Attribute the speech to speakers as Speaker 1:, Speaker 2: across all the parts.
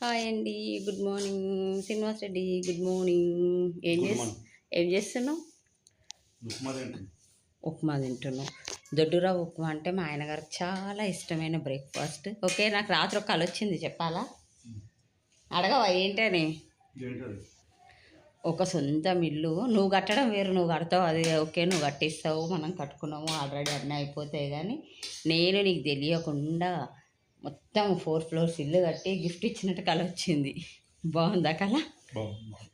Speaker 1: Hi అండి. Good morning. Srinivas Reddy good morning. ఏం
Speaker 2: good
Speaker 1: చేస్
Speaker 2: మార్నింగ్.
Speaker 1: ఏం చేస్తున్నావు?
Speaker 2: ఉప్మా తింటున్నా.
Speaker 1: ఉప్మా తింటున్నావు. దొడ్డురవ్వ ఉప్మా అంటే మా ఆయన గారికి చాలా ఇష్టమైన బ్రేక్ఫాస్ట్. ఓకే, నాకు రాత్రి ఒక కల వచ్చింది, చెప్పాలా? అడగవా ఏంటని?
Speaker 2: ఏంటది?
Speaker 1: ఒక సొంతం ఇల్లు నువ్వు కట్టడం వేరు, నువ్వు కడతావు అది ఓకే, నువ్వు కట్టిస్తావు, మనం కట్టుకున్నాము ఆల్రెడీ అన్నీ అయిపోతాయి. కానీ నేను నీకు తెలియకుండా మొత్తం 4 ఫ్లోర్స్ ఇల్లు కట్టి గిఫ్ట్ ఇచ్చినట్టు కల వచ్చింది. బాగుందా కల?
Speaker 2: బాగుంది.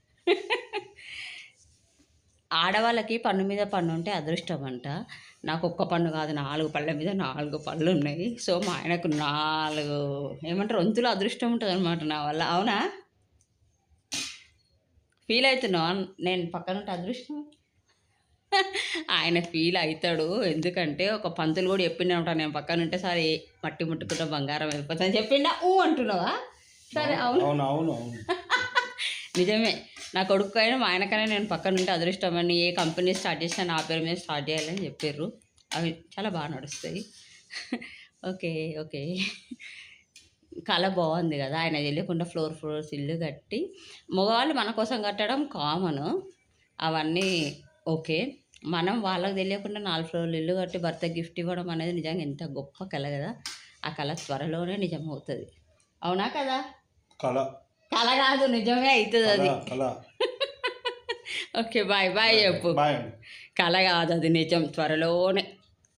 Speaker 1: ఆడవాళ్ళకి పన్ను మీద పన్ను ఉంటే అదృష్టం అంట. నాకు ఒక్క పన్ను కాదు, 4 పళ్ళ మీద 4 పళ్ళు ఉన్నాయి. సో మా ఆయనకు 4 ఏమంటారు వంతుల అదృష్టం ఉంటుంది అనమాట నా వల్ల. అవునా? ఫీల్ అవుతున్నావా నేను పక్కన ఉంటే అదృష్టం? ఆయన ఫీల్ అవుతాడు. ఎందుకంటే ఒక పంతులు కూడా చెప్పిండే ఉంటాను, నేను పక్కన ఉంటే సరే మట్టి ముట్టుకుంటే బంగారం అయిపోతుంది చెప్పిండా. అంటున్నావా? సరే అవును.
Speaker 2: అవును అవును అవును.
Speaker 1: నిజమే. నా కొడుకైనా మా ఆయనకైనా నేను పక్కన ఉంటే అదృష్టం అని, ఏ కంపెనీ స్టార్ట్ చేసినా నా పేరు మీద స్టార్ట్ చేయాలని చెప్పారు. అవి చాలా బాగా నడుస్తాయి. Okay okay. కళ బాగుంది కదా, ఆయన తెలియకుండా ఫ్లోర్స్ ఇల్లు కట్టి. మగవాళ్ళు మన కోసం కట్టడం కామను, అవన్నీ ఓకే. మనం వాళ్ళకి తెలియకుండా 4 ఫ్లోర్లు ఇల్లు కట్టి భర్త గిఫ్ట్ ఇవ్వడం అనేది నిజంగా ఎంత గొప్ప కళ కదా. ఆ కళ త్వరలోనే నిజం అవుతుంది. అవునా కదా?
Speaker 2: కళ
Speaker 1: కళ కాదు, నిజమే అవుతుంది అది.
Speaker 2: కళ.
Speaker 1: ఓకే బాయ్ బాయ్ చెప్పు.
Speaker 2: బాయ్ అండి.
Speaker 1: కళ కాదు, అది నిజం, త్వరలోనే.